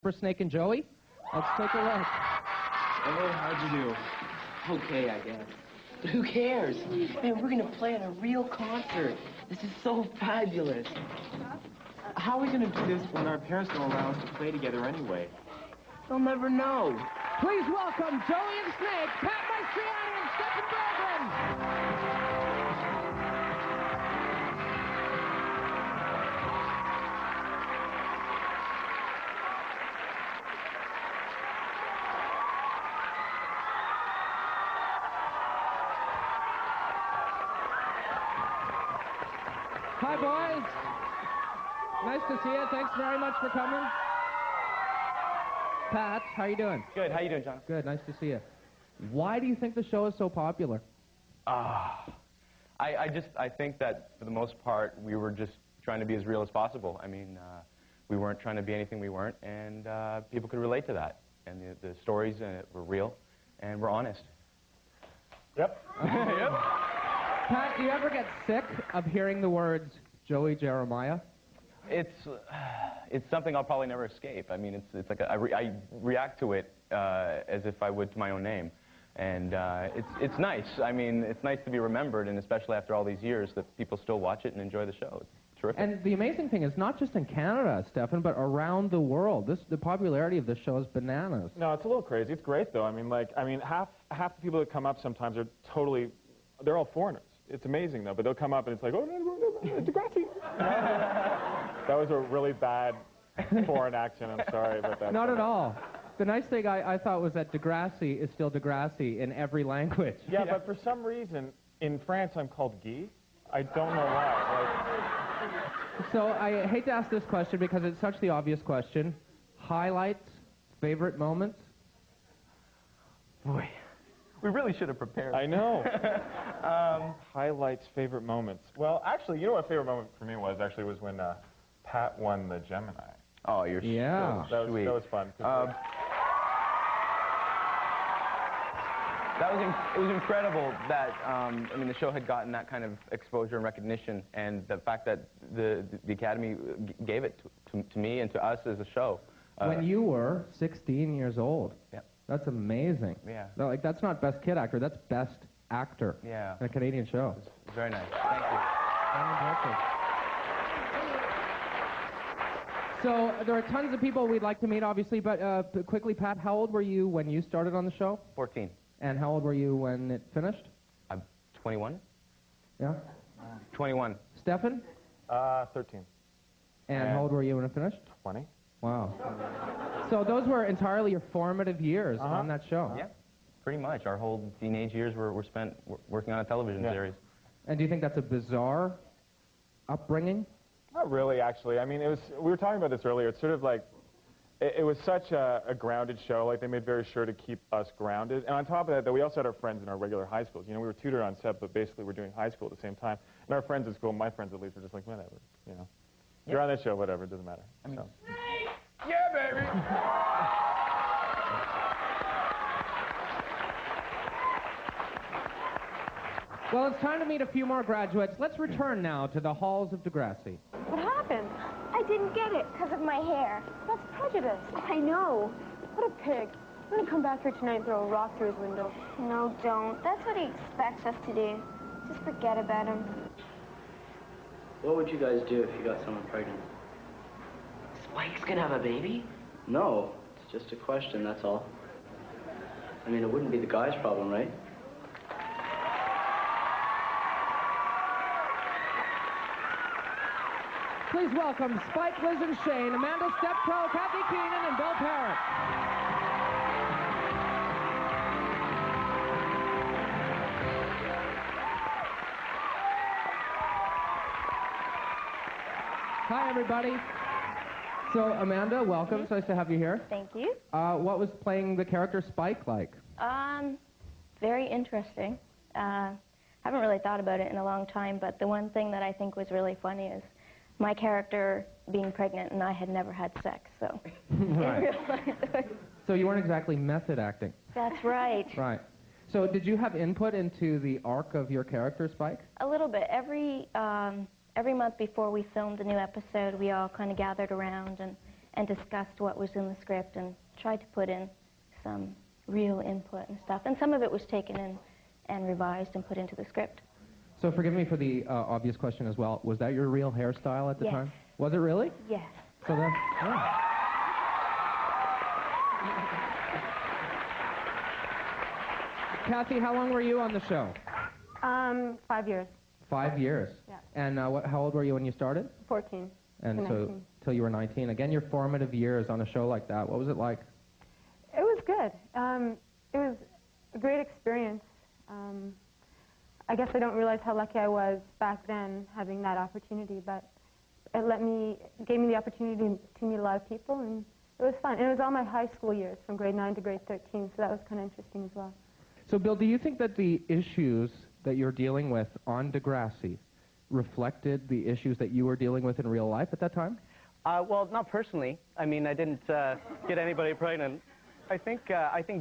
For Snake and Joey? Let's take a look. Hey, how'd you do? Okay, I guess. But who cares? Man, we're gonna play at a real concert. This is so fabulous. How are we gonna do this when our parents don't allow us to play together anyway? They'll never know. Please welcome Joey and Snake, Pat Maestriani and Stephen Bergman. Hi, boys. Nice to see you. Thanks very much for coming. Pat, how you doing? Good. How you doing, John? Good. Nice to see you. Why do you think the show is so popular? I think that for the most part, we were just trying to be as real as possible. I mean, we weren't trying to be anything we weren't, and people could relate to that. And the stories were real, and we're honest. Yep. Yep. Pat, do you ever get sick of hearing the words Joey Jeremiah? It's something I'll probably never escape. I mean, it's like I react to it as if I would to my own name, and it's nice. I mean, it's nice to be remembered, and especially after all these years, that people still watch it and enjoy the show. It's terrific. And the amazing thing is not just in Canada, Stefan, but around the world. The popularity of this show is bananas. No, it's a little crazy. It's great though. I mean, half the people that come up sometimes are they're all foreigners. It's amazing though, but they'll come up and it's like, oh, no, Degrassi. That was a really bad foreign accent. I'm sorry about that. Not at all. The nice thing I thought was that Degrassi is still Degrassi in every language. Yeah, but for some reason, in France, I'm called Guy. I don't know why. So I hate to ask this question because it's such the obvious question. Highlights, favorite moments? Boy, we really should have prepared. I know. Highlights, favorite moments. Well, actually, you know what favorite moment for me was when Pat won the Gemini. Oh, you're yeah. so sweet. That was fun. It was incredible that I mean, the show had gotten that kind of exposure and recognition, and the fact that the Academy gave it to me and to us as a show. When you were 16 years old. Yeah. That's amazing. Yeah. No, like, that's not best kid actor, that's best actor. Yeah. In a Canadian show. It's very nice. Thank you. So there are tons of people we'd like to meet, obviously, but quickly, Pat, how old were you when you started on the show? 14. And how old were you when it finished? I'm 21. Yeah? 21. Stefan? 13. And how old were you when it finished? 20. Wow. So those were entirely your formative years on that show. Yeah, pretty much. Our whole teenage years were spent working on a television series. And do you think that's a bizarre upbringing? Not really, actually. I mean, we were talking about this earlier. It's sort of like, it was such a grounded show. Like, they made very sure to keep us grounded. And on top of that, we also had our friends in our regular high schools. You know, we were tutored on set, but basically we're doing high school at the same time. And our friends at school, my friends at least, were just like, whatever, you know. You're on that show, whatever, it doesn't matter. I mean, so. Yeah, baby! Well, it's time to meet a few more graduates. Let's return now to the halls of Degrassi. What happened? I didn't get it because of my hair. That's prejudice. I know. What a pig. I'm going to come back here tonight and throw a rock through his window. No, don't. That's what he expects us to do. Just forget about him. What would you guys do if you got someone pregnant? Spike's gonna have a baby? No, it's just a question, that's all. I mean, it wouldn't be the guy's problem, right? Please welcome Spike, Liz, and Shane, Amanda Steptoe, Kathy Keenan, and Bill Parrott. Hi, everybody. So, Amanda, welcome. It's nice to have you here. Thank you. What was playing the character Spike like? Very interesting. Haven't really thought about it in a long time, but the one thing that I think was really funny is my character being pregnant, and I had never had sex, so Right. in real life. So you weren't exactly method acting. That's right. Right. So did you have input into the arc of your character, Spike? A little bit. Every month before we filmed a new episode, we all kind of gathered around and and discussed what was in the script and tried to put in some real input and stuff. And some of it was taken in and revised and put into the script. So forgive me for the obvious question as well. Was that your real hairstyle at the Yes. time? Was it really? Yes. So then, yeah. Kathy, how long were you on the show? 5 years. 5 years. Yeah. And how old were you when you started? 14. And to so 19. till you were 19. Again, your formative years on a show like that. What was it like? It was good. It was a great experience. I guess I don't realize how lucky I was back then having that opportunity, but it gave me the opportunity to meet a lot of people, and it was fun. And it was all my high school years, from grade 9 to grade 13, so that was kind of interesting as well. So, Bill, do you think that the issues that you're dealing with on Degrassi reflected the issues that you were dealing with in real life at that time? Well, not personally. I mean, I didn't get anybody pregnant. I think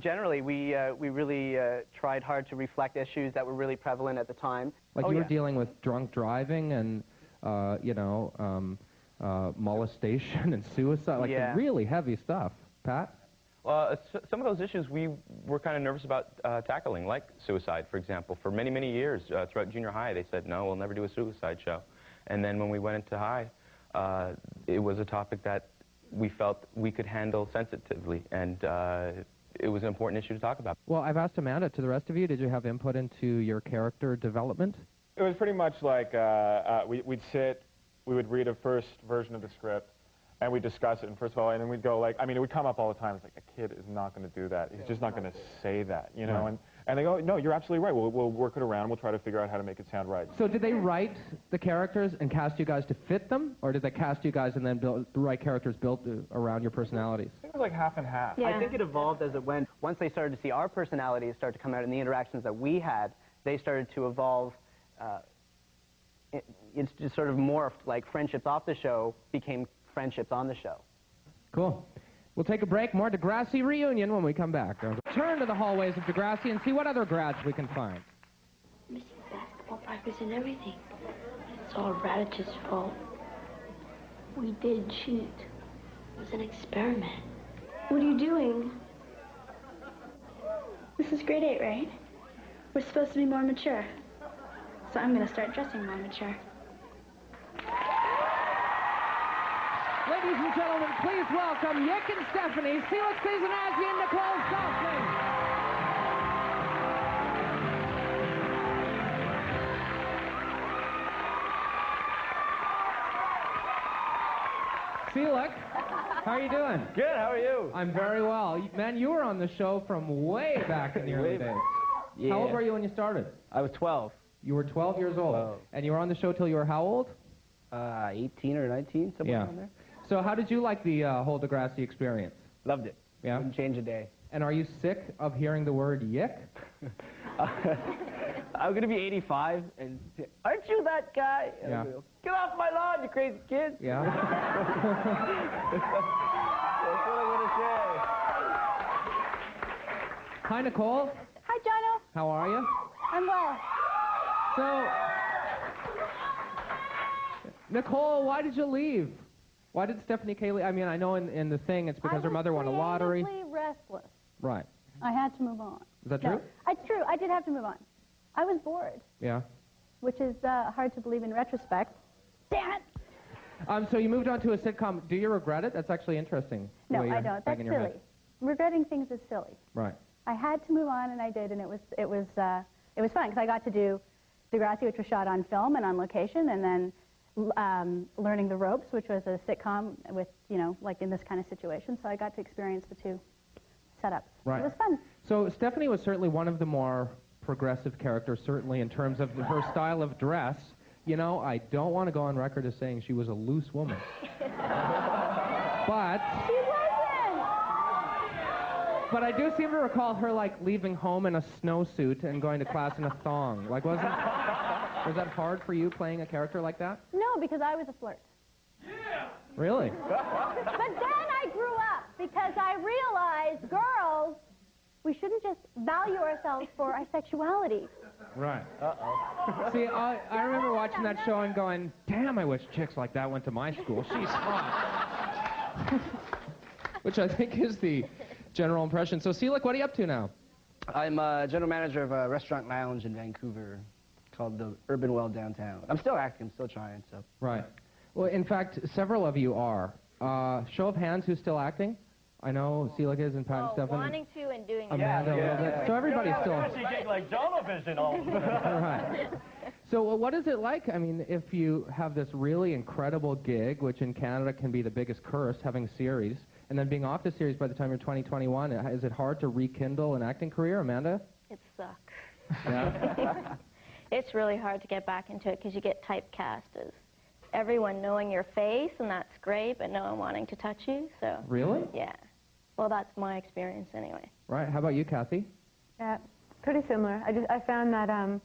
generally we really tried hard to reflect issues that were really prevalent at the time. Like you were dealing with drunk driving and, molestation and suicide, like the really heavy stuff. Pat? Some of those issues we were kind of nervous about tackling, like suicide, for example. For many, many years throughout junior high, they said, no, we'll never do a suicide show. And then when we went into high, it was a topic that we felt we could handle sensitively, and it was an important issue to talk about. Well, I've asked Amanda, to the rest of you, did you have input into your character development? It was pretty much like we'd sit, we would read a first version of the script, and we'd discuss it, and first of all, and then we'd go like, I mean, it would come up all the time. It's like, a kid is not going to do that. He's just not going to say that, you know? Right. And they go, no, you're absolutely right. We'll work it around. We'll try to figure out how to make it sound right. So did they write the characters and cast you guys to fit them? Or did they cast you guys and then the right characters built around your personalities? I think it was like half and half. Yeah. I think it evolved as it went. Once they started to see our personalities start to come out in the interactions that we had, they started to evolve. It's just sort of morphed, like friendships off the show became friendships on the show. Cool. We'll take a break. More Degrassi reunion when we come back. Turn to the hallways of Degrassi and see what other grads we can find. Missing basketball practice and everything. It's all Radich's fault. We did cheat. It was an experiment. What are you doing? This is grade 8, right? We're supposed to be more mature. So I'm going to start dressing more mature. Ladies and gentlemen, please welcome Yick and Stephanie, Felix Klizanazzi and Nicole Softman. Felix, how are you doing? Good, how are you? I'm very well. Man, you were on the show from way back in the early days. Yeah. How old were you when you started? I was 12. You were 12 years old. 12. And you were on the show till you were how old? 18 or 19, somewhere around there. So how did you like the whole Degrassi experience? Loved it. Yeah? Wouldn't change a day. And are you sick of hearing the word yick? I'm going to be 85, and aren't you that guy? And Yeah. I'll go, get off my lawn, you crazy kid. Yeah? That's what I'm going to say. Hi, Nicole. Hi, Jono. How are you? I'm well. So, Nicole, why did you leave? Why did Stephanie K leave? I mean, I know in the thing it's because her mother won a lottery. I was creatively restless. Right. I had to move on. Is that true? No, it's true. I did have to move on. I was bored, Yeah. which is hard to believe in retrospect. Damn it! So you moved on to a sitcom. Do you regret it? That's actually interesting. the No, way I you're don't. That's banging your silly. head. Regretting things is silly. Right. I had to move on, and I did, and it was fun because I got to do Degrassi, which was shot on film and on location, and then Learning the Ropes, which was a sitcom with, like in this kind of situation. So I got to experience the two setups. Right. It was fun. So Stephanie was certainly one of the more progressive characters, certainly in terms of her style of dress. You know, I don't want to go on record as saying she was a loose woman. But She wasn't! But I do seem to recall her, like, leaving home in a snowsuit and going to class in a thong. Like, was that hard for you, playing a character like that? No, because I was a flirt. Really? But then I grew up because I realized, girls, we shouldn't just value ourselves for our sexuality. Right. See, I remember watching that show and going, damn, I wish chicks like that went to my school. She's hot. which I think is the general impression. So, Selick, what are you up to now? I'm general manager of a restaurant lounge in Vancouver called the Urban Well Downtown. I'm still acting, I'm still trying, so. Right. Well, in fact, several of you are. Show of hands, who's still acting? I know Selick is and Pat and stuff. Wanting to and doing it. Amanda a little bit. So everybody's still. She gig like Jonovision all. Right. So what is it like? I mean, if you have this really incredible gig, which in Canada can be the biggest curse, having a series, and then being off the series by the time you're 2021, is it hard to rekindle an acting career, Amanda? It sucks. Yeah. It's really hard to get back into it because you get typecast as everyone knowing your face, and that's great, but no one wanting to touch you, so. Really? Yeah. Well, that's my experience anyway. Right. How about you, Kathy? Yeah, pretty similar. I found that I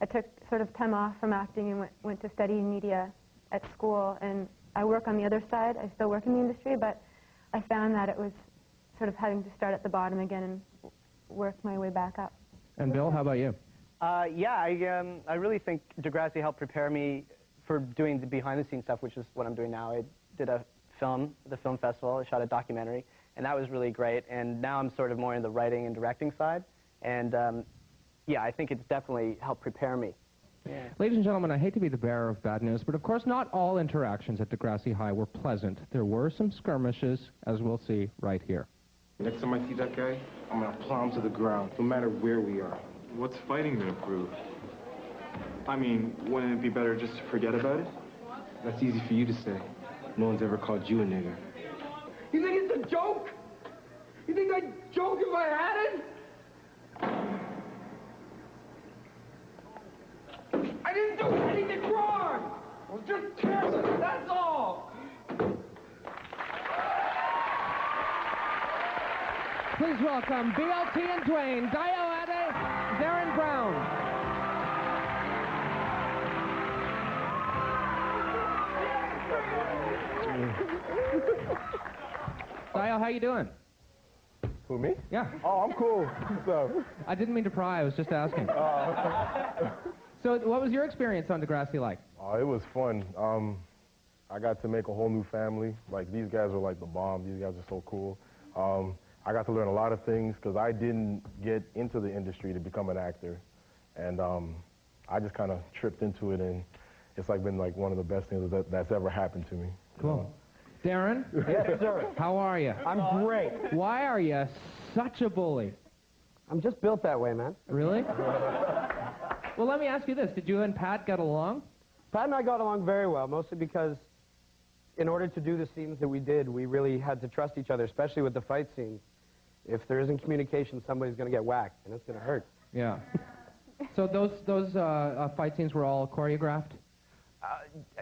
took sort of time off from acting and went to study media at school, and I work on the other side. I still work in the industry, but I found that it was sort of having to start at the bottom again and work my way back up. And Bill, how about you? Yeah, I really think Degrassi helped prepare me for doing the behind-the-scenes stuff, which is what I'm doing now. I did a film, the film festival. I shot a documentary, and that was really great. And now I'm sort of more in the writing and directing side. And yeah, I think it's definitely helped prepare me. Yeah. Ladies and gentlemen, I hate to be the bearer of bad news, but of course not all interactions at Degrassi High were pleasant. There were some skirmishes, as we'll see right here. Next time I see that guy, I'm gonna plow him to the ground, no matter where we are. What's fighting gonna prove? I mean, wouldn't it be better just to forget about it? That's easy for you to say. No one's ever called you a nigger. You think it's a joke? You think I'd joke if I had it? I didn't do anything wrong! I was just careless, that's all! Please welcome BLT and Dwayne, Dio Ade, Darren Brown. Dio, how you doing? Who, me? Yeah. Oh, I'm cool. So. I didn't mean to pry, I was just asking. So what was your experience on Degrassi like? It was fun. I got to make a whole new family. Like, these guys were like the bomb. These guys are so cool. I got to learn a lot of things because I didn't get into the industry to become an actor. And I just kind of tripped into it, and it's like been like one of the best things that's ever happened to me. Cool. Darren? Yes, sir. How are you? I'm great. Why are you such a bully? I'm just built that way, man. Really? Well, let me ask you this. Did you and Pat get along? Pat and I got along very well, mostly because in order to do the scenes that we did, we really had to trust each other, especially with the fight scenes. If there isn't communication, somebody's going to get whacked, and it's going to hurt. Yeah. So those fight scenes were all choreographed?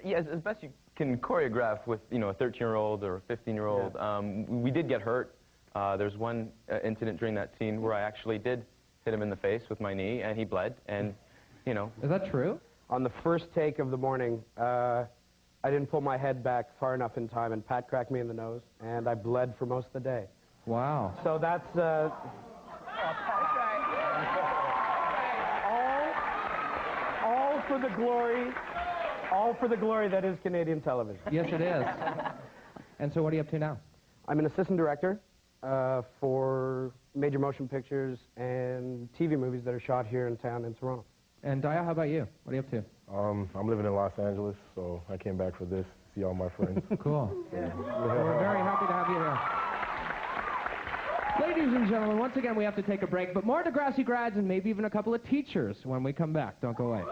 Yes, as best you can choreograph with, you know, a 13-year-old or a 15-year-old. Yeah. We did get hurt. There's one incident during that scene where I actually did hit him in the face with my knee, and he bled, and, you know. Is that true? On the first take of the morning, I didn't pull my head back far enough in time, and Pat cracked me in the nose, and I bled for most of the day. Wow. So that's all for the glory that is Canadian television. Yes, it is. And so what are you up to now? I'm an assistant director for major motion pictures and TV movies that are shot here in town in Toronto. And Dio, how about you? What are you up to? I'm living in Los Angeles, so I came back for this, see all my friends. Cool. Yeah. We're very happy to have you here. Ladies and gentlemen, once again, we have to take a break, but more Degrassi grads and maybe even a couple of teachers when we come back. Don't go away.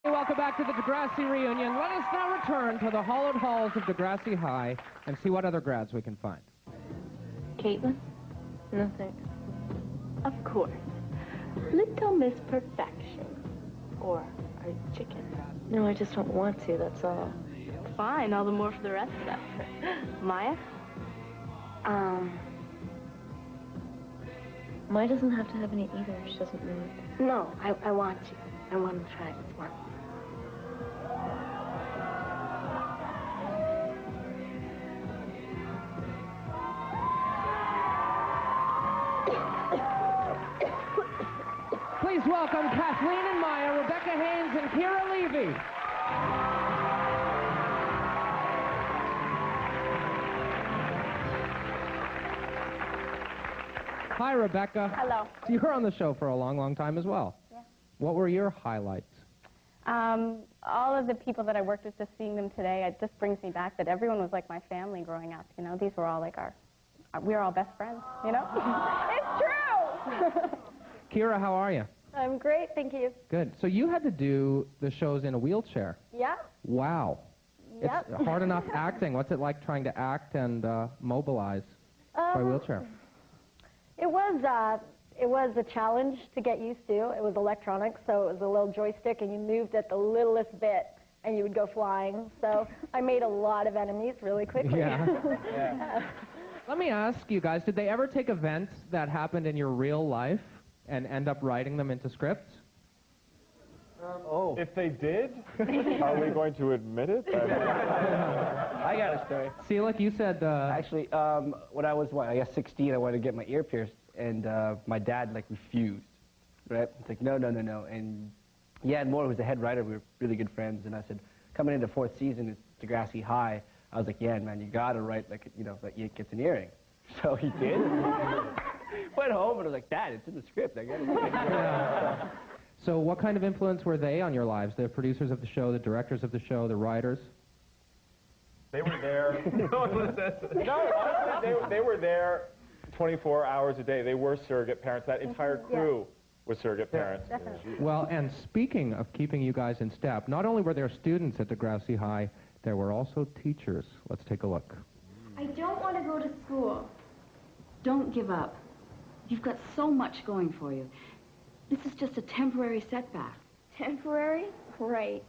Welcome back to the Degrassi reunion. Let us now return to the hollowed halls of Degrassi High and see what other grads we can find. Caitlin? No, thanks. Of course. Little Miss Perfection. Or a chicken. No, I just don't want to, that's all. Fine, all the more for the rest of us. Maya? Maya doesn't have to have any either. She doesn't really. No, I want to. I want to try it with one. Please welcome Kathleen and Maya, Rebecca Haynes, and Kira Levy. Hi, Rebecca. Hello. You were on the show for a long, long time as well. Yeah. What were your highlights? All of the people that I worked with, just seeing them today, it just brings me back that everyone was like my family growing up. You know, these were all like we were all best friends, you know? It's true! Kira, how are you? I'm great, thank you. Good. So you had to do the shows in a wheelchair. Yeah. Wow. Yep. It's hard enough acting. What's it like trying to act and mobilize by wheelchair? It was a challenge to get used to. It was electronic, so it was a little joystick, and you moved at the littlest bit, and you would go flying. So I made a lot of enemies really quickly. Yeah. Let me ask you guys, did they ever take events that happened in your real life and end up writing them into scripts? If they did, are we going to admit it? I got a story. See, like you said... Actually, when I was, I guess 16, I wanted to get my ear pierced, and my dad, like, refused, right? It's like, no. And Yan Moore, who's the head writer, we were really good friends, and I said, coming into 4th season at Degrassi High, I was like, Yan, man, you got to write, like, you know, that Yan gets an earring. So he did. Went home, and I was like, Dad, it's in the script. I got to do it. So what kind of influence were they on your lives? The producers of the show, the directors of the show, the writers? They were there. Honestly, they were there 24 hours a day. They were surrogate parents. That entire crew was surrogate parents. Definitely. Well, and speaking of keeping you guys in step, not only were there students at Degrassi High, there were also teachers. Let's take a look. I don't want to go to school. Don't give up. You've got so much going for you. This is just a temporary setback. Temporary? Right.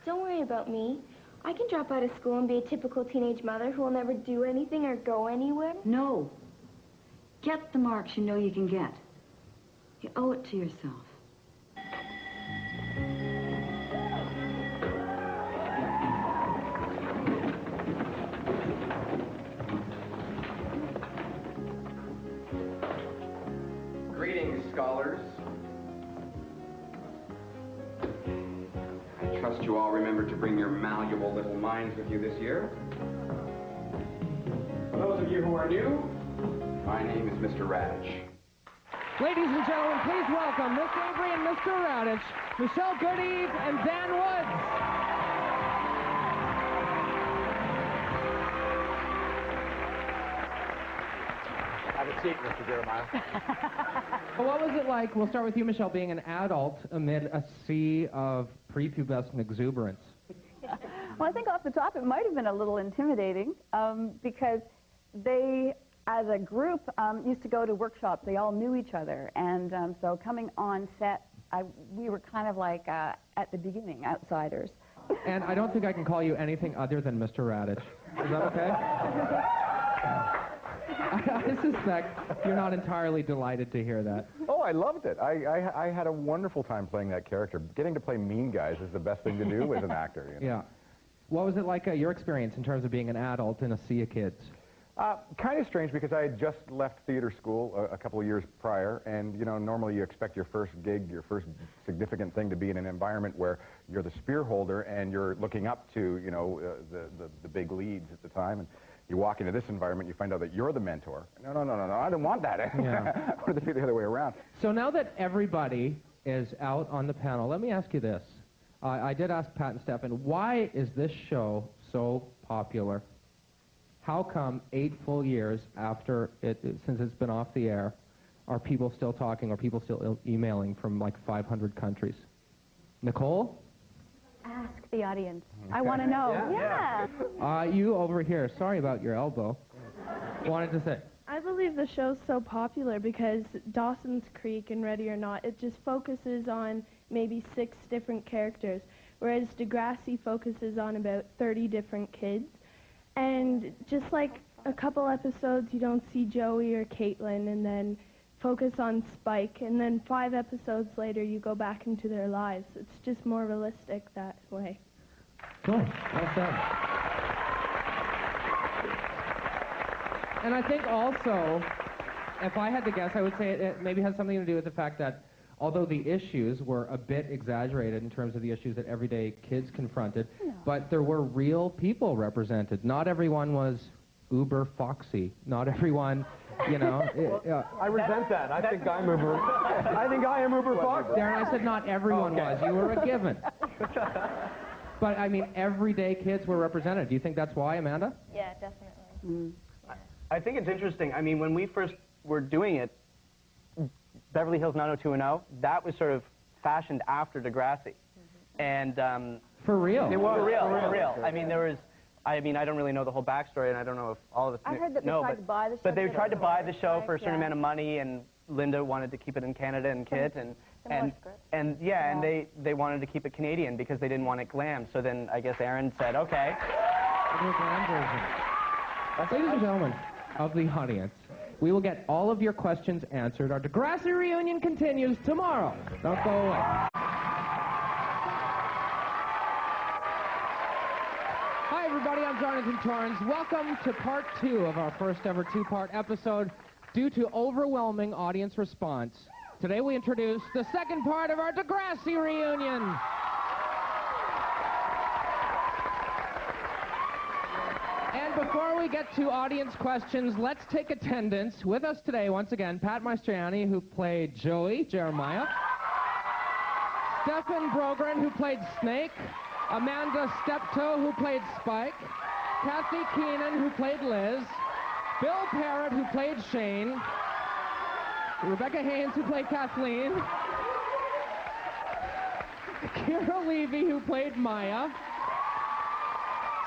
Don't worry about me. I can drop out of school and be a typical teenage mother who will never do anything or go anywhere. No. Get the marks you know you can get. You owe it to yourself. Greetings, scholars. I trust you all remember to bring your malleable little minds with you this year. For those of you who are new, my name is Mr. Radich. Ladies and gentlemen, please welcome Miss Avery and Mr. Radich, Michelle Goodeve and Dan Woods. Have a seat, Mr. Jeremiah. Well, what was it like, we'll start with you, Michelle, being an adult amid a sea of prepubescent exuberance? Well, I think off the top it might have been a little intimidating because they, as a group, used to go to workshops. They all knew each other. And so coming on set, we were kind of like, at the beginning, outsiders. And I don't think I can call you anything other than Mr. Radich. Is that okay? I suspect you're not entirely delighted to hear that. Oh, I loved it. I had a wonderful time playing that character. Getting to play mean guys is the best thing to do as an actor. You know? Yeah. What was it like, your experience in terms of being an adult in a sea of kids? Kind of strange because I had just left theater school a couple of years prior, and you know, normally you expect your first gig, your first significant thing to be in an environment where you're the spear holder and you're looking up to, you know, the big leads at the time. And you walk into this environment, you find out that you're the mentor. No, I didn't want that. Yeah. I wanted to be the other way around. So now that everybody is out on the panel, let me ask you this. I did ask Pat and Stefan, why is this show so popular? How come 8 full years after since it's been off the air, are people still talking, or people still emailing from like 500 countries? Nicole? Ask the audience. I want to know. Yeah. You over here, sorry about your elbow, wanted to say. I believe the show's so popular because Dawson's Creek and Ready or Not, it just focuses on maybe 6 different characters, whereas Degrassi focuses on about 30 different kids. And just like a couple episodes, you don't see Joey or Caitlin, and then focus on Spike, and then 5 episodes later, you go back into their lives. It's just more realistic that way. Cool. Well said. And I think also, if I had to guess, I would say it maybe has something to do with the fact that although the issues were a bit exaggerated in terms of the issues that everyday kids confronted, but there were real people represented. Not everyone was uber foxy. Not everyone You know? I resent that. I think I'm Uber. I think I am Uber Fox. Darren, I said not everyone was. You were a given. But, I mean, everyday kids were represented. Do you think that's why, Amanda? Yeah, definitely. I think it's interesting. I mean, when we first were doing it, Beverly Hills 90210, that was sort of fashioned after Degrassi. And for real? It was. For real. I mean, there was. I mean, I don't really know the whole backstory, and I don't know if all of us I heard that they know, tried to buy the show. but they tried to buy the show for a certain yeah. amount of money, and Linda wanted to keep it in Canada and Kit, and they wanted to keep it Canadian because they didn't want it glam. So then I guess Aaron said, okay. Ladies and gentlemen of the audience, we will get all of your questions answered. Our Degrassi reunion continues tomorrow. Don't go away. Hi, everybody. I'm Jonathan Torrance. Welcome to part 2 of our first ever 2-part episode. Due to overwhelming audience response, today we introduce the second part of our Degrassi reunion. And before we get to audience questions, let's take attendance. With us today, once again, Pat Mastriani, who played Joey, Jeremiah. Stefan Brogren, who played Snake. Amanda Steptoe, who played Spike. Kathy Keenan, who played Liz. Bill Parrott, who played Shane. Rebecca Haynes, who played Kathleen. Kira Levy, who played Maya.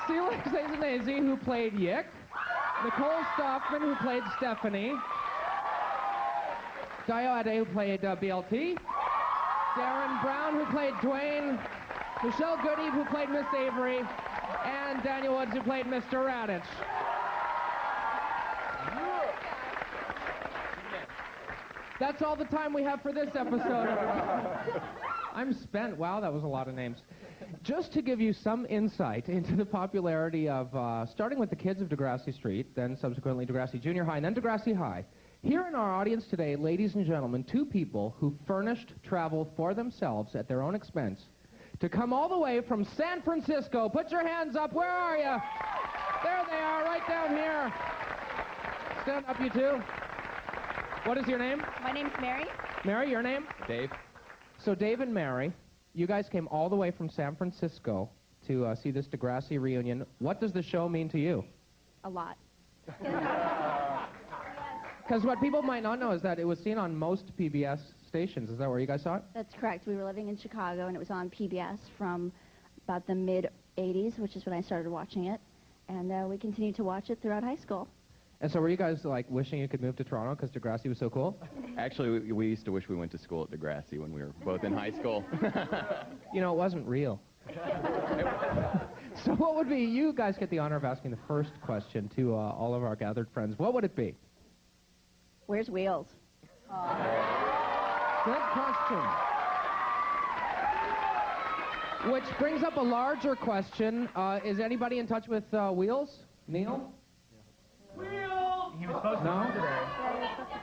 Felix Ezanese, who played Yick. Nicole Stockman, who played Stephanie. Dio Ade, who played BLT. Darren Brown, who played Dwayne. Michelle Goody, who played Miss Avery. And Daniel Woods, who played Mr. Radich. That's all the time we have for this episode. I'm spent. Wow, that was a lot of names. Just to give you some insight into the popularity of, starting with the kids of Degrassi Street, then subsequently Degrassi Junior High, and then Degrassi High. Here in our audience today, ladies and gentlemen, 2 people who furnished travel for themselves at their own expense to come all the way from San Francisco. Put your hands up. Where are you? There they are, right down here. Stand up, you two. What is your name? My name's Mary. Mary, your name? Dave. So Dave and Mary, you guys came all the way from San Francisco to see this Degrassi reunion. What does the show mean to you? A lot. Because what people might not know is that it was seen on most PBS stations. Is that where you guys saw it? That's correct. We were living in Chicago, and it was on PBS from about the mid-'80s, which is when I started watching it. And we continued to watch it throughout high school. And so were you guys, like, wishing you could move to Toronto because Degrassi was so cool? Actually, we used to wish we went to school at Degrassi when we were both in high school. You know, it wasn't real. So what would be, you guys get the honor of asking the first question to all of our gathered friends. What would it be? Where's Wheels? Good question. Which brings up a larger question. Is anybody in touch with Wheels? Neil? He was supposed to No? come today.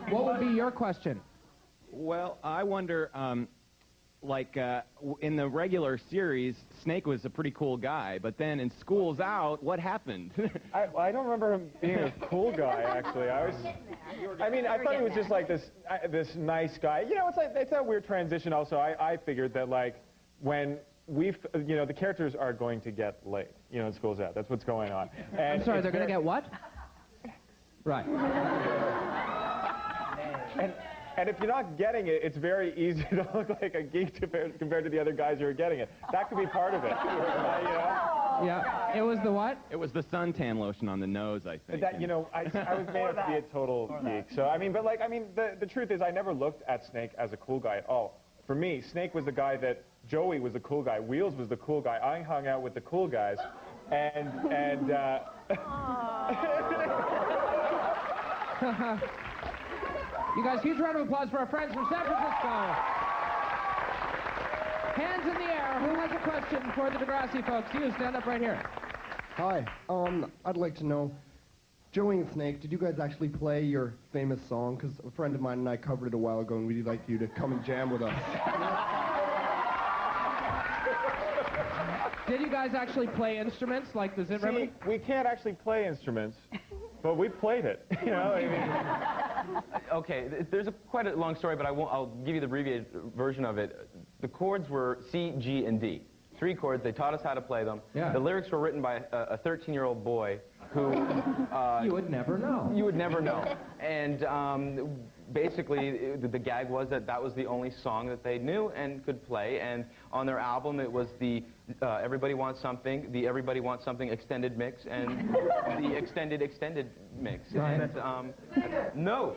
What would be your question? Well, I wonder, in the regular series, Snake was a pretty cool guy, but then in School's Out, what happened? I don't remember him being a cool guy, actually. I thought he was just like this nice guy. You know, it's a weird transition also. I figured that, like, when the characters are going to get laid, in School's Out. That's what's going on. And I'm sorry, they're going to get what? Right. And if you're not getting it, it's very easy to look like a geek compared to the other guys who are getting it. That could be part of it. Yeah. It was the what? It was the suntan lotion on the nose, I think. I was made up to be a total geek. So, the truth is I never looked at Snake as a cool guy at all. For me, Snake was the guy that Joey was the cool guy. Wheels was the cool guy. I hung out with the cool guys. You guys, huge round of applause for our friends from San Francisco. Hands in the air. Who has a question for the Degrassi folks? You, stand up right here. Hi. I'd like to know, Joey and Snake, did you guys actually play your famous song? Because a friend of mine and I covered it a while ago, and we'd like you to come and jam with us. Did you guys actually play instruments like the Zit Remedy? We can't actually play instruments, but we played it. okay, there's quite a long story, but I'll give you the abbreviated version of it. The chords were C, G, and D. 3 chords. They taught us how to play them. Yeah. The lyrics were written by a 13-year-old boy who... you would never know. You would never know. And basically, the gag was that was the only song that they knew and could play. And on their album, it was the Everybody Wants Something, the Everybody Wants Something extended mix, and the extended mix. Right. And, no.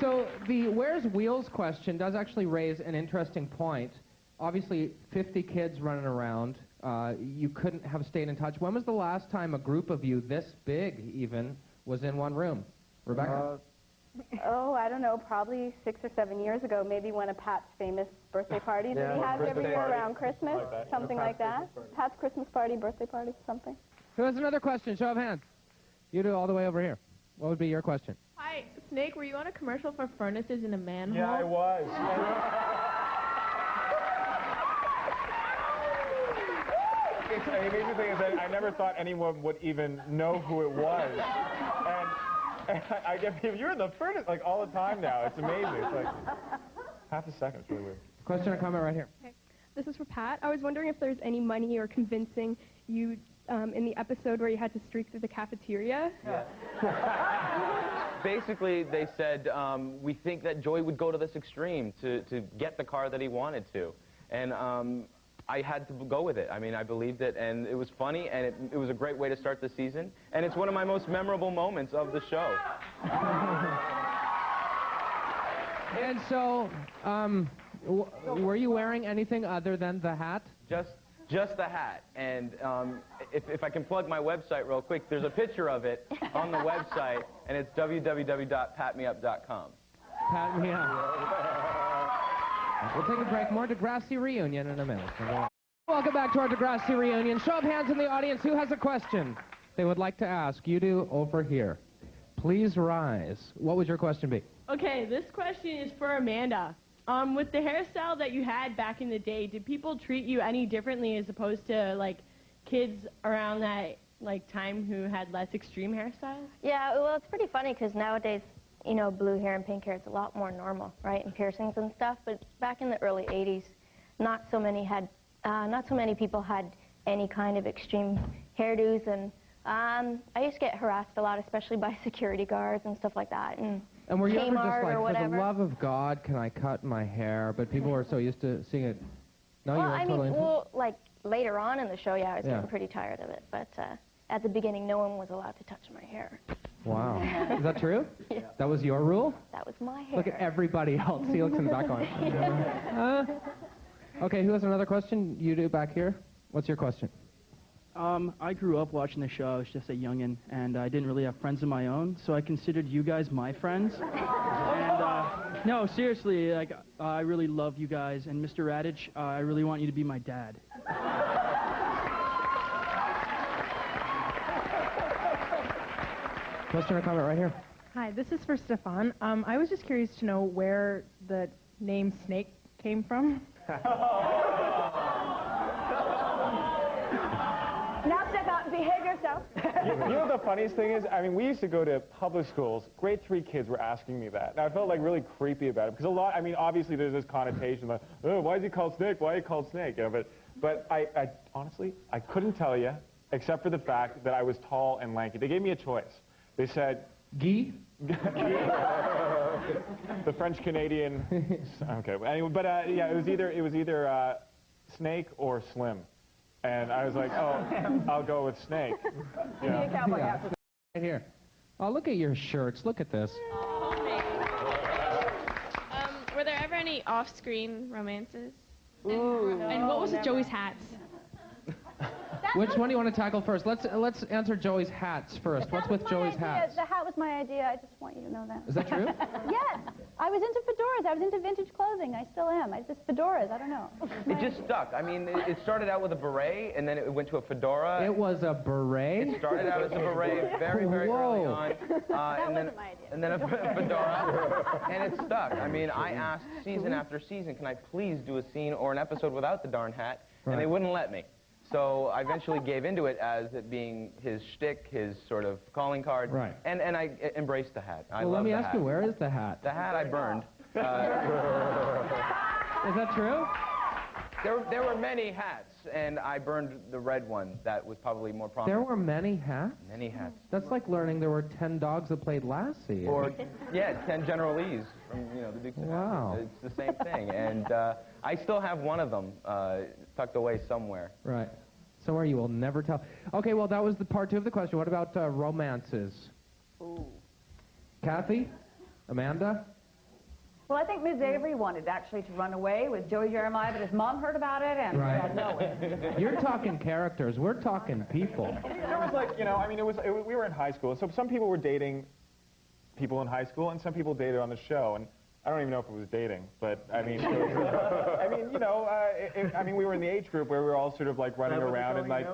So the where's wheels question does actually raise an interesting point. Obviously, 50 kids running around. You couldn't have stayed in touch. When was the last time a group of you this big even was in one room? Rebecca? Oh, I don't know, probably 6 or 7 years ago, maybe one of Pat's famous birthday parties that he has every year around Christmas, something like that. Pat's Christmas party, birthday party, something. Who has another question? Show of hands. You do all the way over here. What would be your question? Hi, Snake, were you on a commercial for furnaces in a manhole? Yeah, I was. The amazing thing is that I never thought anyone would even know who it was. And I get people, you're in the furnace like all the time now. It's amazing. It's like half a second. It's really weird. Question or comment right here. Okay. This is for Pat. I was wondering if there's any money or convincing you in the episode where you had to streak through the cafeteria. Yeah. Basically, they said, we think that Joey would go to this extreme to get the car that he wanted to. And I had to go with it. I mean, I believed it, and it was funny, and it was a great way to start the season. And it's one of my most memorable moments of the show. And so, were you wearing anything other than the hat? Just the hat. And if I can plug my website real quick, there's a picture of it on the website, and it's www.patmeup.com. Pat me up. We'll take a break. More Degrassi reunion in a minute. Welcome back to our Degrassi reunion. Show of hands in the audience. Who has a question they would like to ask? You do over here. Please rise. What would your question be? Okay, this question is for Amanda. With the hairstyle that you had back in the day, did people treat you any differently as opposed to, like, kids around that, like, time who had less extreme hairstyles? Yeah, well, it's pretty funny because nowadays, you know, blue hair and pink hair is a lot more normal, right, and piercings and stuff. But back in the early '80s, not so many people had any kind of extreme hairdos, and I used to get harassed a lot, especially by security guards and stuff like that. And were you ever just like, for whatever. the love of God, can I cut my hair? But people were so used to seeing it. No, well, you weren't totally into it? well, like later on in the show, yeah, I was getting pretty tired of it. But at the beginning, no one was allowed to touch my hair. Wow. Is that true? Yeah. That was your rule? That was my hair. Look at everybody else. He looks in the back on. Okay, who has another question? You do back here. What's your question? I grew up watching the show. I was just a youngin', and I didn't really have friends of my own, so I considered you guys my friends. And no, seriously, like I really love you guys, and Mr. Radich, I really want you to be my dad. Question or comment right here. Hi, this is for Stefan. I was just curious to know where the name Snake came from. Now, Stefan, behave yourself. You know the funniest thing is, I mean, we used to go to public schools. Grade 3 kids were asking me that. And I felt like really creepy about it. Because a lot, I mean, obviously there's this connotation like, oh, why is he called Snake? Why is he called Snake? You know, but I honestly, I couldn't tell you, except for the fact that I was tall and lanky. They gave me a choice. They said, Guy? The French-Canadian, okay. Anyway, but yeah, it was either Snake or Slim. And I was like, oh, I'll go with Snake. Give me a cowboy hat. Right here. Oh, look at your shirts. Look at this. Were there ever any off-screen romances? And what was with Joey's hats? Which one do you want to tackle first? Let's answer Joey's hats first. What's with Joey's hats? The hat was my idea. I just want you to know that. Is that true? Yes. I was into fedoras. I was into vintage clothing. I still am. Just fedoras. I don't know. It just stuck. I mean, it started out with a beret, and then it went to a fedora. It was a beret? It started out as a beret very, very early on. That wasn't my idea. And then a fedora, and it stuck. I mean, I asked season after season, can I please do a scene or an episode without the darn hat? And they wouldn't let me. So I eventually gave into it as it being his shtick, his sort of calling card. Right. And I embraced the hat. I Well, let love me the ask hat. you, where is the hat? The hat I burned. Is that true? There were many hats, and I burned the red one that was probably more prominent. There were many hats? Many hats. That's like learning there were 10 dogs that played Lassie. Or, yeah, 10 General Lees from, the Dukes of Wow. Hazzard. It's the same thing. And I still have one of them tucked away somewhere. Right. Somewhere you will never tell. Okay, well, that was the part 2 of the question. What about romances? Ooh. Kathy? Amanda? Well, I think Ms. Avery wanted actually to run away with Joey Jeremiah, but his mom heard about it and said no. You're talking characters. We're talking people. There was like, I mean, we were in high school, so some people were dating people in high school, and some people dated on the show, and I don't even know if it was dating, but I mean, we were in the age group where we were all sort of like running around and like,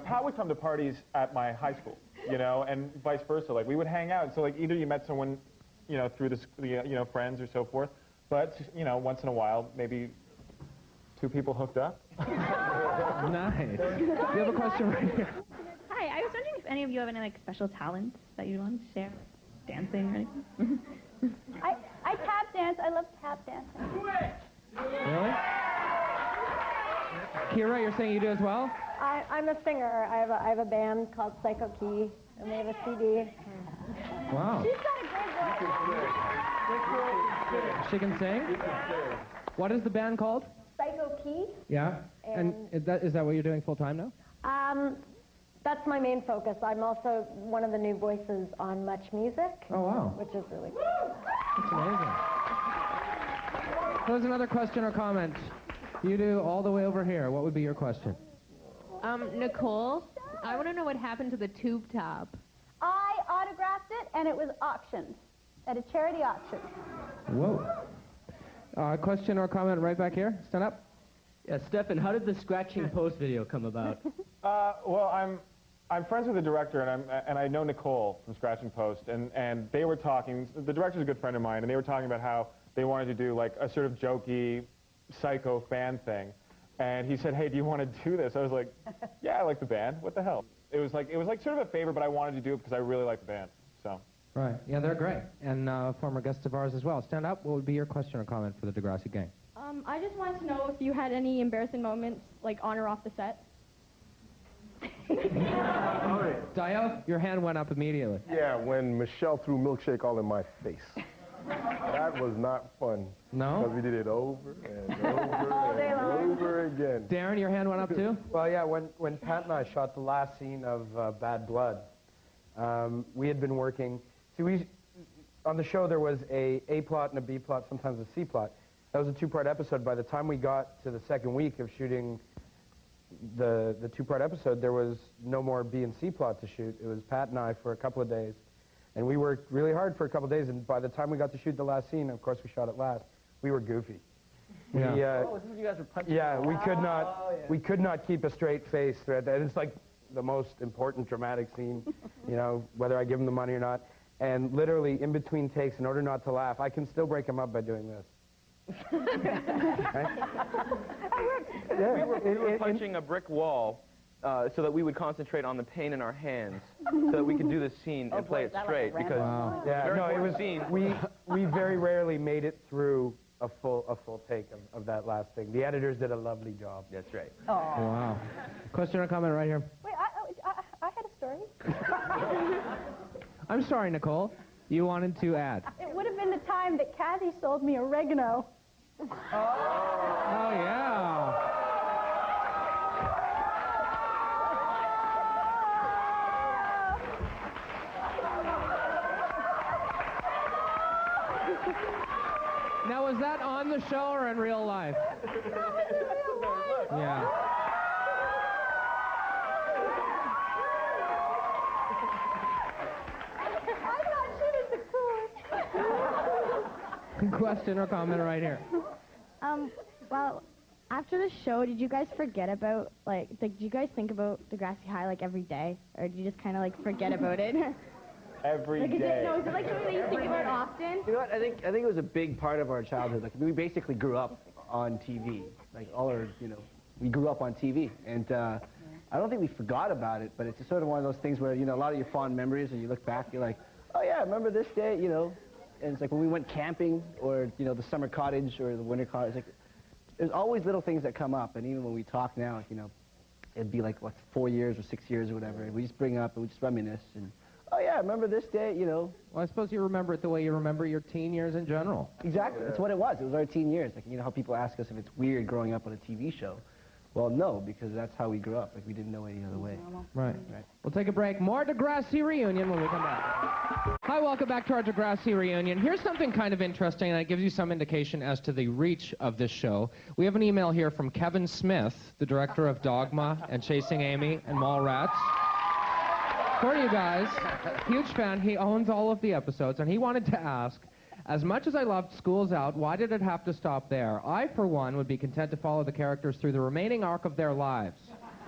Pat would come to parties at my high school, and vice versa. Like we would hang out, so like either you met someone, through the friends or so forth, but once in a while maybe 2 people hooked up. Nice. You have a question right here. Hi, I was wondering if any of you have any like special talents that you want to share, like dancing or anything. I tap dance. I love tap dancing. Really? Kira, you're saying you do as well? I'm a singer. I have a band called Psycho Key, and we have a CD. Wow. She's got a good voice. She can sing? What is the band called? Psycho Key. Yeah. And is that what you're doing full time now? That's my main focus. I'm also one of the new voices on Much Music. Oh, wow. Which is really cool. That's amazing. There's another question or comment. You do all the way over here. What would be your question? Nicole, I want to know what happened to the tube top. I autographed it, and it was auctioned at a charity auction. Whoa. Question or comment right back here. Stand up. Yeah, Stefan, how did the Scratching Post video come about? Well, I'm friends with the director, and I know Nicole from Scratching Post, and they were talking. The director's a good friend of mine, and they were talking about how they wanted to do like a sort of jokey, psycho fan thing, and he said, "Hey, do you want to do this?" I was like, "Yeah, I like the band. What the hell?" It was like sort of a favor, but I wanted to do it because I really like the band. So. Right. Yeah, they're great, and former guests of ours as well. Stand up. What would be your question or comment for the Degrassi gang? I just wanted to know if you had any embarrassing moments, like on or off the set. Dio, your hand went up immediately. Yeah, when Michelle threw milkshake all in my face. That was not fun. No? Because we did it over and over and over again. Darren, your hand went up too? Well, yeah, when Pat and I shot the last scene of Bad Blood, we had been working. See, on the show there was a plot and a B plot, sometimes a C plot. That was a 2-part episode. By the time we got to the second week of shooting the 2-part episode, there was no more B and C plot to shoot. It was Pat and I for a couple of days. And we worked really hard for a couple of days, and by the time we got to shoot the last scene, of course we shot it last, we were goofy. Yeah. Oh, you guys were punching. Yeah, we could not keep a straight face throughout that. It's like the most important dramatic scene, whether I give him the money or not. And literally, in between takes, in order not to laugh, I can still break him up by doing this. We were punching a brick wall so that we would concentrate on the pain in our hands, so that we could do the scene and play it straight. Because it was scene. We very rarely made it through a full take of that last thing. The editors did a lovely job. That's right. Oh. Wow. Question or comment right here. Wait, I had a story. I'm sorry, Nicole. You wanted to add. It would have been the time that Kathy sold me oregano. Oh, yeah. Now, was that on the show or in real life? Yeah. Question or comment right here. Well, after the show, did you guys forget about, did you guys think about Degrassi High, every day? Or did you just kind of, forget about it? Every day. Is it, something that you think about often? You know what? I think it was a big part of our childhood. We basically grew up on TV. We grew up on TV. And I don't think we forgot about it, but it's just sort of one of those things where, a lot of your fond memories, and you look back, you're like, oh yeah, remember this day, And it's like when we went camping, or, the summer cottage or the winter cottage, there's always little things that come up. And even when we talk now, it'd be 4 years or 6 years or whatever. And we just bring up and we just reminisce. And, oh yeah, remember this day, Well, I suppose you remember it the way you remember your teen years in general. Exactly. That's what it was. It was our teen years. How people ask us if it's weird growing up on a TV show. Well, no, because that's how we grew up. We didn't know any other way. Right. We'll take a break. More Degrassi Reunion when we come back. Hi, welcome back to our Degrassi Reunion. Here's something kind of interesting, and it gives you some indication as to the reach of this show. We have an email here from Kevin Smith, the director of Dogma and Chasing Amy and Mallrats. For you guys, huge fan. He owns all of the episodes, and he wanted to ask, as much as I loved School's Out, why did it have to stop there? I, for one, would be content to follow the characters through the remaining arc of their lives.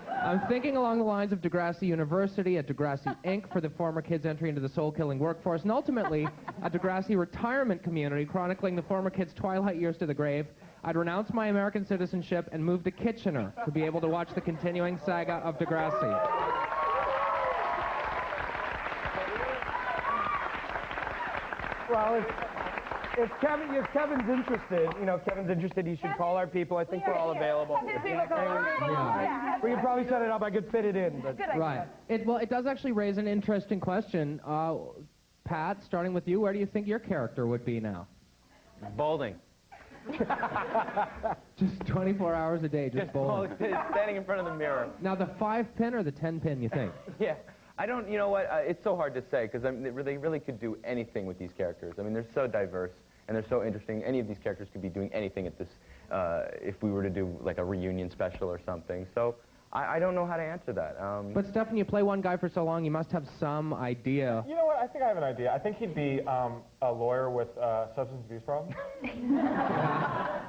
I'm thinking along the lines of Degrassi University, a Degrassi Inc. for the former kids' entry into the soul-killing workforce, and ultimately, a Degrassi retirement community chronicling the former kids' twilight years to the grave. I'd renounce my American citizenship and move to Kitchener to be able to watch the continuing saga of Degrassi. Well, if Kevin's interested, he should call our people. I think we're all available. We could probably set it up. I could fit it in. But. Right. It does actually raise an interesting question. Pat, starting with you, where do you think your character would be now? Balding. Just 24 hours a day, just bowling. Standing in front of the mirror. Now, the 5-pin or the 10-pin, you think? Yeah. You know what, it's so hard to say, because they really could do anything with these characters. They're so diverse, and they're so interesting. Any of these characters could be doing anything at this, if we were to do, a reunion special or something. So, I don't know how to answer that. But, Stefan, you play one guy for so long, you must have some idea. You know what, I think I have an idea. I think he'd be a lawyer with substance abuse problems. I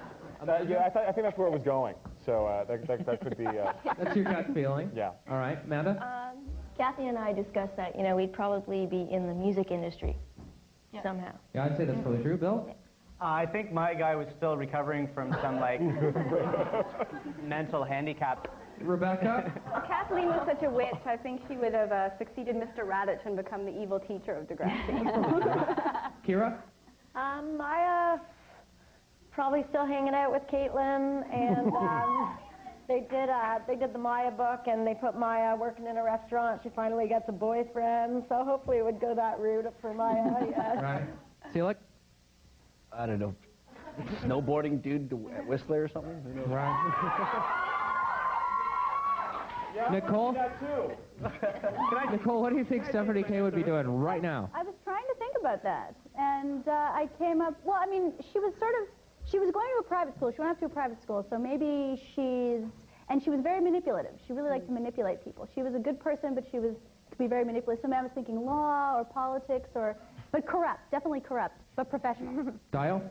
think that's where it was going. So, that could be... That's your gut feeling? Yeah. All right, Amanda? Kathy and I discussed that, we'd probably be in the music industry somehow. Yeah, I'd say that's totally true. Bill? I think my guy was still recovering from some, mental handicap. Rebecca? Well, Kathleen was such a witch, I think she would have succeeded Mr. Radich and become the evil teacher of Degrassi. Kira? Maya, probably still hanging out with Caitlin, and they did the Maya book, and they put Maya working in a restaurant. She finally gets a boyfriend, so hopefully it would go that route for Maya. Yeah. Right. Felix? I don't know. Snowboarding dude at Whistler or something? Right. Nicole? Nicole, what do you think Stephanie K would be doing right now? I was trying to think about that, and I came up, she was going to a private school. She went off to a private school, so maybe and she was very manipulative. She really liked to manipulate people. She was a good person, but she could be very manipulative. So I was thinking law or politics but corrupt, definitely corrupt, but professional. Dial?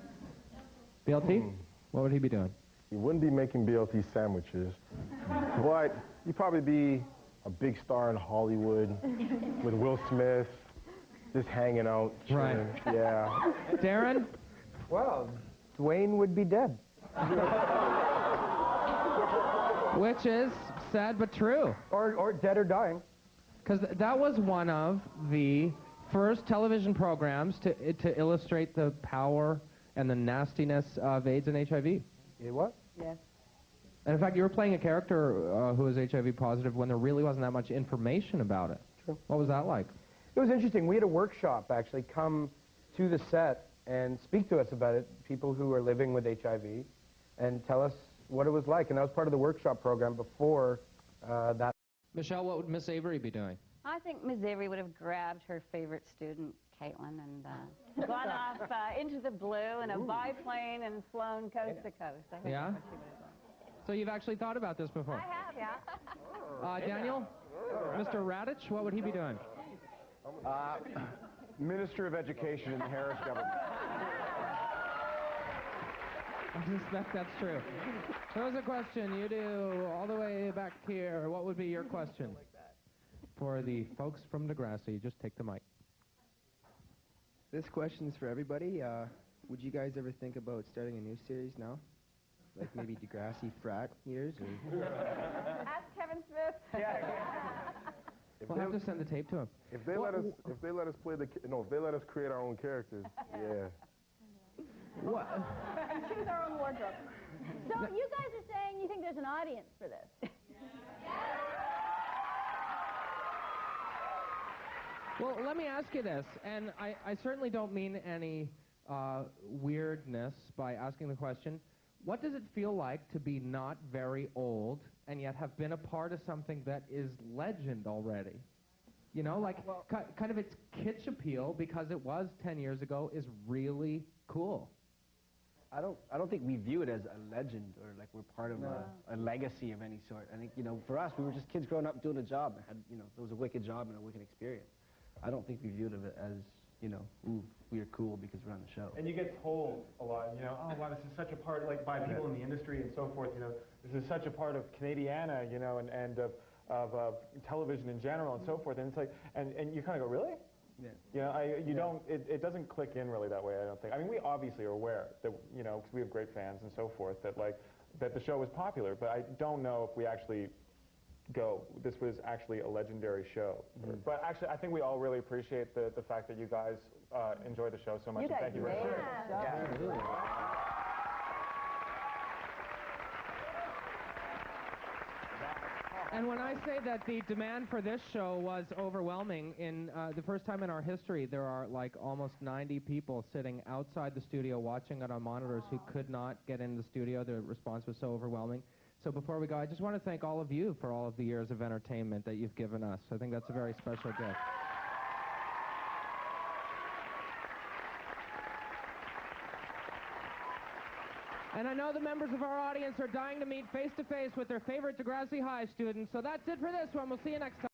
BLT? What would he be doing? He wouldn't be making BLT sandwiches, but he'd probably be a big star in Hollywood with Will Smith, just hanging out, chilling. Right. Yeah. Darren? Well, Dwayne would be dead. Which is sad but true. Or dead or dying. Because that was one of the first television programs to illustrate the power and the nastiness of AIDS and HIV. It was? Yes. And in fact, you were playing a character who was HIV positive when there really wasn't that much information about it. True. What was that like? It was interesting. We had a workshop, actually, come to the set and speak to us about it, people who are living with HIV, and tell us what it was like. And that was part of the workshop program before that. Michelle, what would Miss Avery be doing? I think Ms. Avery would have grabbed her favorite student, Caitlin, and gone off into the blue in a biplane and flown coast to coast. I think Yeah? that's what she would have done. So you've actually thought about this before? I have, yeah. Daniel? Mr. Radich, what would he be doing? Minister of Education in the Harris government. I suspect that's true. So there's a question. You do all the way back here. What would be your question for the folks from Degrassi? Just take the mic. This question is for everybody. Would you guys ever think about starting a new series now? Like maybe Degrassi frat years? Or... Ask Kevin Smith. We'll have to send the tape to him. If they let us play if they let us create our own characters, yeah. What? And choose our own wardrobe. So you guys are saying you think there's an audience for this? Well, let me ask you this, and I certainly don't mean any weirdness by asking the question. What does it feel like to be not very old and yet have been a part of something that is legend already? You know, like kind of its kitsch appeal, because it was 10 years ago, is really cool. I don't think we view it as a legend or like we're part of a legacy of any sort. I think, you know, for us, we were just kids growing up doing a job and had, you know, it was a wicked job and a wicked experience. I don't think we viewed it as, you know, ooh, we are cool because we're on the show. And you get told a lot, you know, oh, wow, this is such a part, like, by people in the industry and so forth, you know, this is such a part of Canadiana, you know, and of television in general and so forth. And it's like, and you kind of go, really? Yeah. You know, it doesn't click in really that way, I don't think. I mean, we obviously are aware that, you know, because we have great fans and so forth, that, like, that the show was popular, but I don't know if we actually go, this was actually a legendary show. Mm-hmm. But actually, I think we all really appreciate the fact that you guys enjoy the show so much. You guys thank you very much. Yeah. And when I say that the demand for this show was overwhelming, in the first time in our history, there are like almost 90 people sitting outside the studio watching it on monitors who could not get in the studio. The response was so overwhelming. So before we go, I just want to thank all of you for all of the years of entertainment that you've given us. I think that's a very special gift. And I know the members of our audience are dying to meet face-to-face with their favorite Degrassi High students, so that's it for this one. We'll see you next time.